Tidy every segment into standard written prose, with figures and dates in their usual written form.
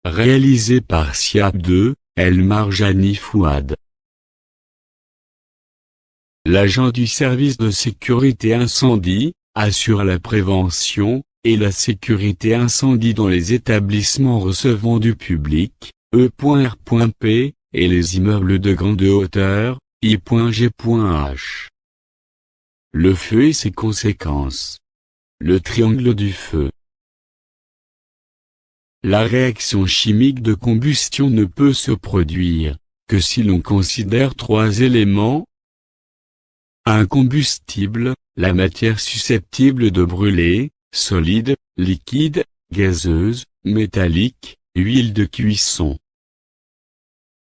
réalisé par Siap 2, El Marjani Fouad. L'agent du service de sécurité incendie assure la prévention et la sécurité incendie dans les établissements recevant du public, E.R.P, et les immeubles de grande hauteur, I.G.H. Le feu et ses conséquences. Le triangle du feu. La réaction chimique de combustion ne peut se produire que si l'on considère trois éléments. Un combustible, la matière susceptible de brûler, solide, liquide, gazeuse, métallique, huile de cuisson.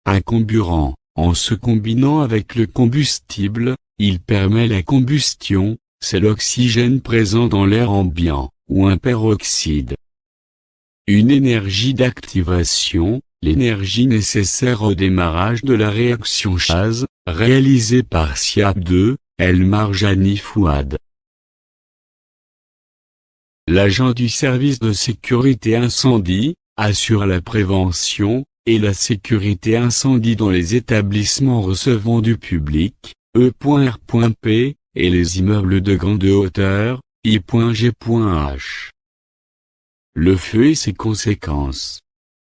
Un comburant, en se combinant avec le combustible, il permet la combustion, c'est l'oxygène présent dans l'air ambiant, ou un peroxyde. Une énergie d'activation, l'énergie nécessaire au démarrage de la réaction Chaz, réalisée par Siap 2, El Marjani Fouad. L'agent du service de sécurité incendie assure la prévention et la sécurité incendie dans les établissements recevant du public, E.R.P, et les immeubles de grande hauteur, I.G.H. Le feu et ses conséquences.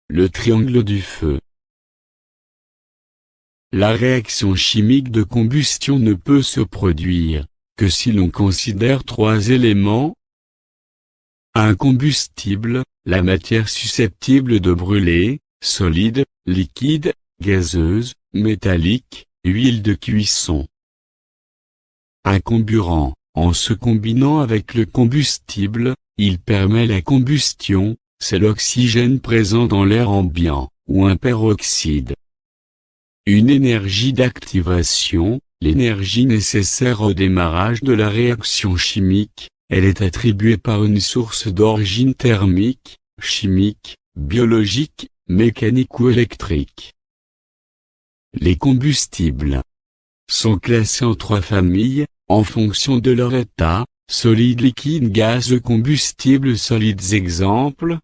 Le triangle du feu. La réaction chimique de combustion ne peut se produire que si l'on considère trois éléments. Un combustible, la matière susceptible de brûler, solide, liquide, gazeuse, métallique, huile de cuisson. Un comburant, en se combinant avec le combustible, il permet la combustion, c'est l'oxygène présent dans l'air ambiant, ou un peroxyde. Une énergie d'activation, l'énergie nécessaire au démarrage de la réaction chimique, elle est attribuée par une source d'origine thermique, chimique, biologique, mécanique ou électrique. Les combustibles sont classés en trois familles, en fonction de leur état: solide, liquide, gaz, combustibles solides. Exemple: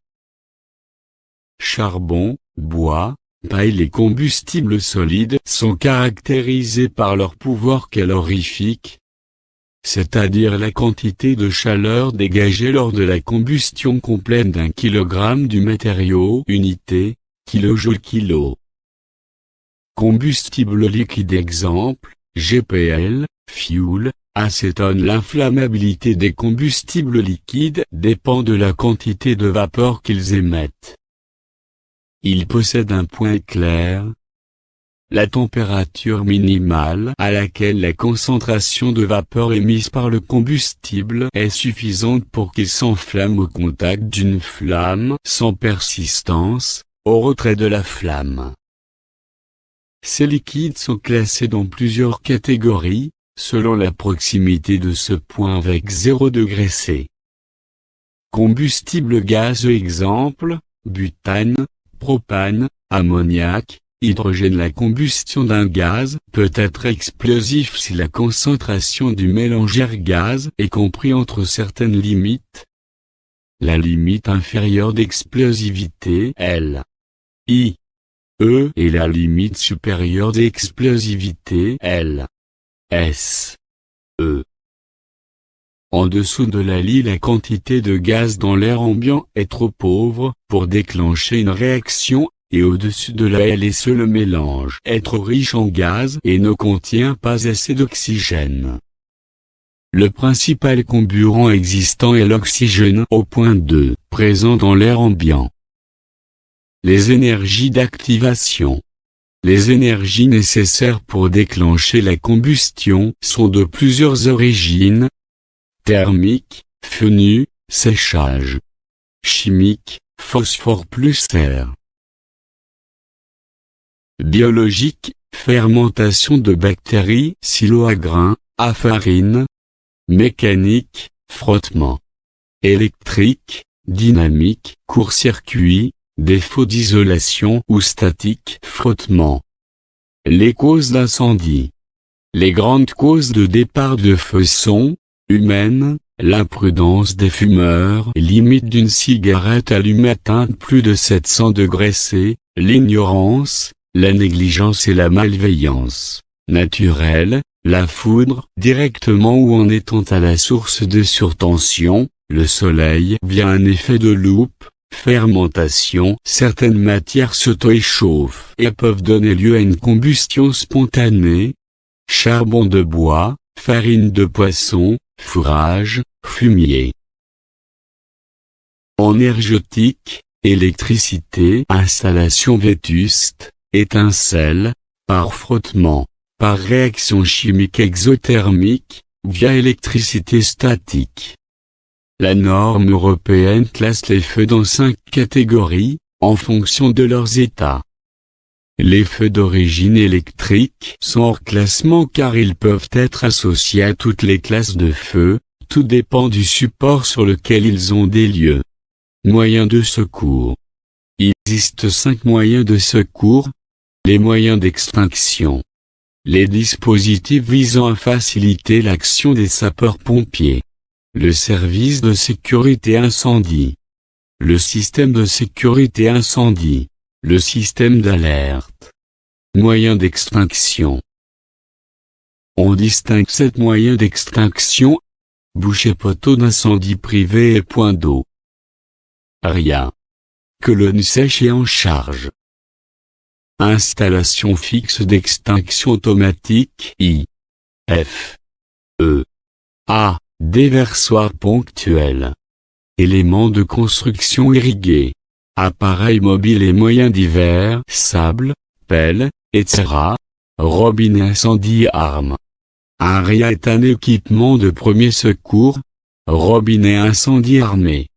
charbon, bois, paille. Les combustibles solides sont caractérisés par leur pouvoir calorifique, c'est-à-dire la quantité de chaleur dégagée lors de la combustion complète d'un kilogramme du matériau. Unité, kilojoule-kilo. Combustible liquide. Exemple: GPL, fuel, acétone. L'inflammabilité des combustibles liquides dépend de la quantité de vapeur qu'ils émettent. Ils possèdent un point clair: la température minimale à laquelle la concentration de vapeur émise par le combustible est suffisante pour qu'il s'enflamme au contact d'une flamme, sans persistance, au retrait de la flamme. Ces liquides sont classés dans plusieurs catégories, selon la proximité de ce point avec 0 degré C. Combustible gazeux. Exemple: butane, propane, ammoniac, hydrogène. La combustion d'un gaz peut être explosif si la concentration du mélange air-gaz est comprise entre certaines limites. La limite inférieure d'explosivité L, I, E et la limite supérieure d'explosivité L, S, E. En dessous de la ligne, la quantité de gaz dans l'air ambiant est trop pauvre pour déclencher une réaction, et au-dessus de la LSE, le mélange est trop riche en gaz et ne contient pas assez d'oxygène. Le principal comburant existant est l'oxygène au point 2, présent dans l'air ambiant. Les énergies d'activation. Les énergies nécessaires pour déclencher la combustion sont de plusieurs origines: thermique, feu nu, séchage; chimique, phosphore plus air; biologique, fermentation de bactéries, silo à grains, à farine; mécanique, frottement; électrique, dynamique, court-circuit, défaut d'isolation ou statique, frottement. Les causes d'incendie. Les grandes causes de départ de feu sont: humaines, L'imprudence des fumeurs. Limite d'une cigarette allumée atteint plus de 700 degrés C. L'ignorance, la négligence et la malveillance. Naturelle, la foudre. Directement ou en étant à la source de surtension, le soleil via un effet de loupe. Fermentation. Certaines matières s'auto-échauffent et peuvent donner lieu à une combustion spontanée. Charbon de bois, farine de poisson, fourrage, fumier. Énergétique, électricité. Installation vétuste, étincelle, par frottement, par réaction chimique exothermique, via électricité statique. La norme européenne classe les feux dans 5 catégories, en fonction de leurs états. Les feux d'origine électrique sont hors classement car ils peuvent être associés à toutes les classes de feux, tout dépend du support sur lequel ils ont des lieux. Moyens de secours. Il existe 5 moyens de secours. Les moyens d'extinction. Les dispositifs visant à faciliter l'action des sapeurs-pompiers. Le service de sécurité incendie. Le système de sécurité incendie. Le système d'alerte. Moyens d'extinction. On distingue 7 moyens d'extinction. Boucher poteau d'incendie privé et point d'eau. RIA. Colonne sèche et en charge. Installation fixe d'extinction automatique I.F. E. A. Déversoir ponctuel. Éléments de construction irrigués. Appareils mobiles et moyens divers. Sable, pelle, etc. Robinet incendie arme. Un RIA est un équipement de premier secours. Robinet incendie armé.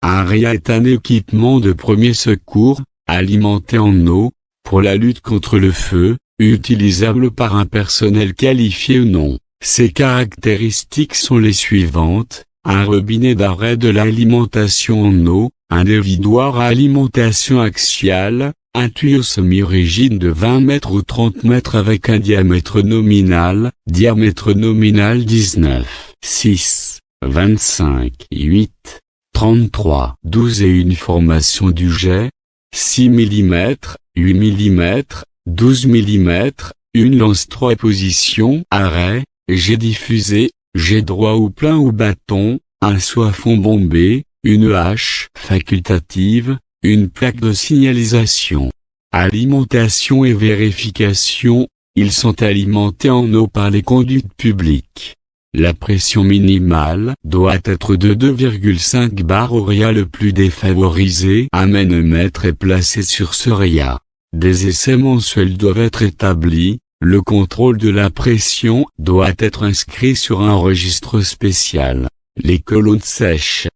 Un RIA est un équipement de premier secours, alimenté en eau, pour la lutte contre le feu, utilisable par un personnel qualifié ou non. Ses caractéristiques sont les suivantes: un robinet d'arrêt de l'alimentation en eau, un dévidoir à alimentation axiale, un tuyau semi-rigide de 20 mètres ou 30 mètres avec un diamètre nominal 19, 6, 25, 8, 33, 12 et une formation du jet, 6 mm, 8 mm, 12 mm, une lance 3 positions, arrêt, jet diffusé, jet droit ou plein ou bâton, un soifon bombé, une hache facultative, une plaque de signalisation. Alimentation et vérification, ils sont alimentés en eau par les conduites publiques. La pression minimale doit être de 2,5 bar au RIA le plus défavorisé. Un manomètre est placé sur ce RIA. Des essais mensuels doivent être établis. Le contrôle de la pression doit être inscrit sur un registre spécial. Les colonnes sèches.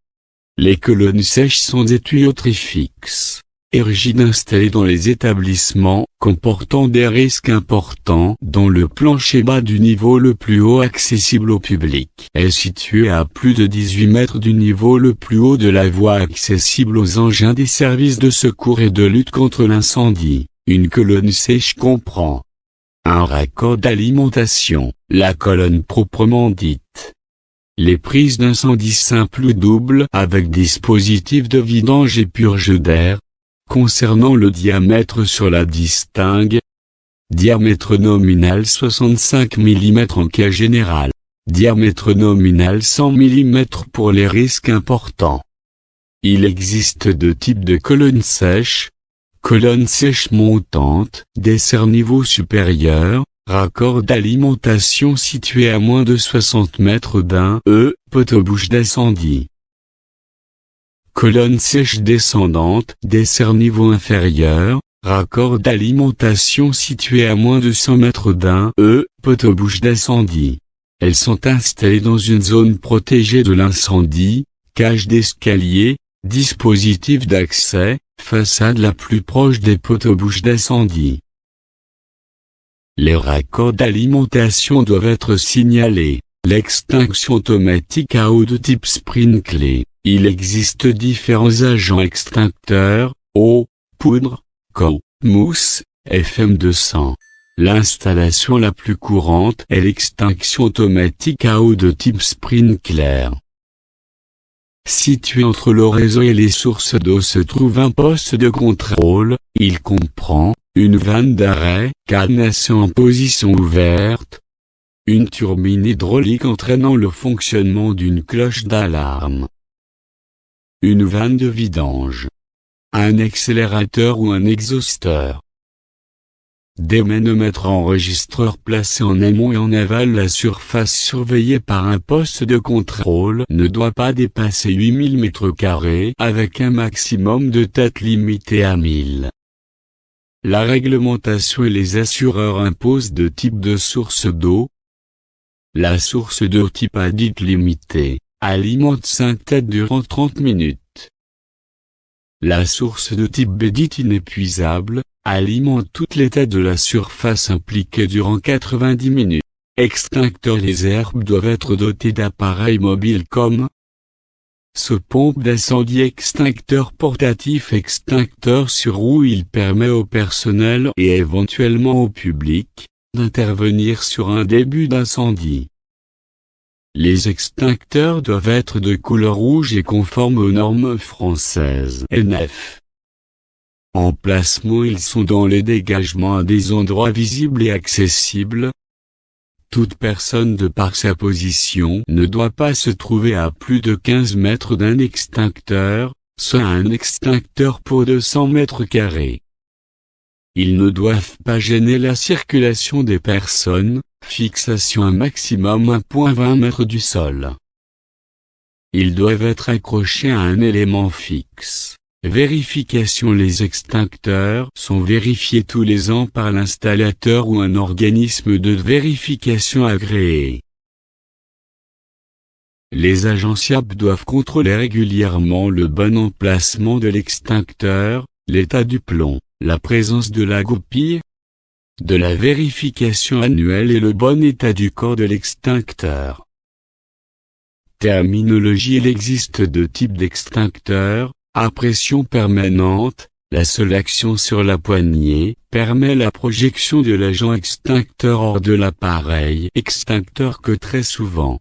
Les colonnes sèches sont des tuyauteries fixes et rigides installées dans les établissements comportant des risques importants dont le plancher bas du niveau le plus haut accessible au public est situé à plus de 18 mètres du niveau le plus haut de la voie accessible aux engins des services de secours et de lutte contre l'incendie. Une colonne sèche comprend un raccord d'alimentation, la colonne proprement dite. Les prises d'incendie simples ou doubles avec dispositif de vidange et purge d'air. Concernant le diamètre sur la distingue. Diamètre nominal 65 mm en cas général. Diamètre nominal 100 mm pour les risques importants. Il existe 2 types de colonnes sèches. Colonne sèche montante, dessert niveau supérieur, raccord d'alimentation situé à moins de 60 mètres d'un poteau-bouche d'incendie. Colonne sèche descendante, dessert niveau inférieur, raccord d'alimentation situé à moins de 100 mètres d'un poteau-bouche d'incendie. Elles sont installées dans une zone protégée de l'incendie, cage d'escalier, dispositif d'accès, façade la plus proche des poteaux-bouches d'incendie. Les raccords d'alimentation doivent être signalés. L'extinction automatique à eau de type sprinkler. Il existe différents agents extincteurs, eau, poudre, mousse, FM200. L'installation la plus courante est l'extinction automatique à eau de type sprinkler. Situé entre le réseau et les sources d'eau se trouve un poste de contrôle. Il comprend une vanne d'arrêt, cadenassée en position ouverte, une turbine hydraulique entraînant le fonctionnement d'une cloche d'alarme, une vanne de vidange, un accélérateur ou un exhausteur, des manomètres enregistreurs placés en amont et en aval. La surface surveillée par un poste de contrôle ne doit pas dépasser 8000 m² avec un maximum de têtes limité à 1000. La réglementation et les assureurs imposent deux types de sources d'eau. La source d'eau type A dite limitée alimente 5 têtes durant 30 minutes. La source de type B dite inépuisable alimente toutes les têtes de la surface impliquée durant 90 minutes. Extincteurs. Les herbes doivent être dotés d'appareils mobiles comme pompe d'incendie, extincteur portatif, extincteur sur roue. Il permet au personnel et éventuellement au public d'intervenir sur un début d'incendie. Les extincteurs doivent être de couleur rouge et conformes aux normes françaises NF. Emplacement. Ils sont dans les dégagements à des endroits visibles et accessibles. Toute personne de par sa position ne doit pas se trouver à plus de 15 mètres d'un extincteur, soit un extincteur pour 200 m². Ils ne doivent pas gêner la circulation des personnes. Fixation un maximum 1,20 m du sol. Ils doivent être accrochés à un élément fixe. Vérification. Les extincteurs sont vérifiés tous les ans par l'installateur ou un organisme de vérification agréé. Les agents SIAP doivent contrôler régulièrement le bon emplacement de l'extincteur, l'état du plomb, la présence de la goupille, de la vérification annuelle et le bon état du corps de l'extincteur. Terminologie. Il existe deux types d'extincteurs. À pression permanente, la seule action sur la poignée permet la projection de l'agent extincteur hors de l'appareil extincteur que très souvent.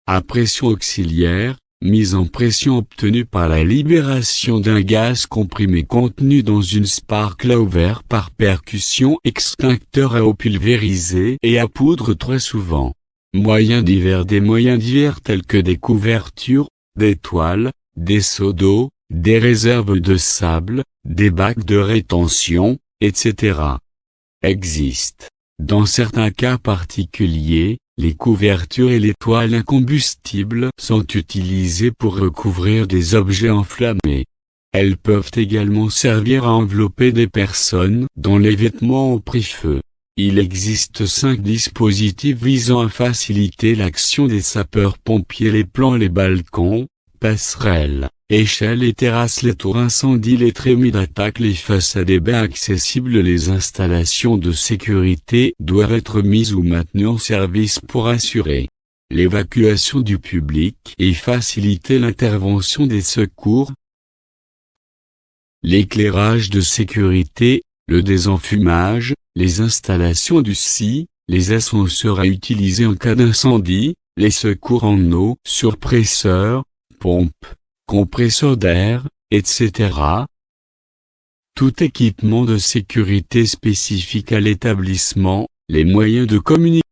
À pression auxiliaire, mise en pression obtenue par la libération d'un gaz comprimé contenu dans une sparkle à ouvert par percussion. Extincteur à eau pulvérisée et à poudre très souvent. Moyens divers. Des moyens divers tels que des couvertures, des toiles, des seaux d'eau, des réserves de sable, des bacs de rétention, etc. existent. Dans certains cas particuliers, les couvertures et les toiles incombustibles sont utilisées pour recouvrir des objets enflammés. Elles peuvent également servir à envelopper des personnes dont les vêtements ont pris feu. Il existe 5 dispositifs visant à faciliter l'action des sapeurs-pompiers: les plans, les balcons, passerelles, échelles et terrasses, les tours incendie, les trémies d'attaque, les façades et baies accessibles. Les installations de sécurité doivent être mises ou maintenues en service pour assurer l'évacuation du public et faciliter l'intervention des secours. L'éclairage de sécurité, le désenfumage, les installations du SI, les ascenseurs à utiliser en cas d'incendie, les secours en eau, surpresseurs, pompes, compresseurs d'air, etc. Tout équipement de sécurité spécifique à l'établissement, les moyens de communication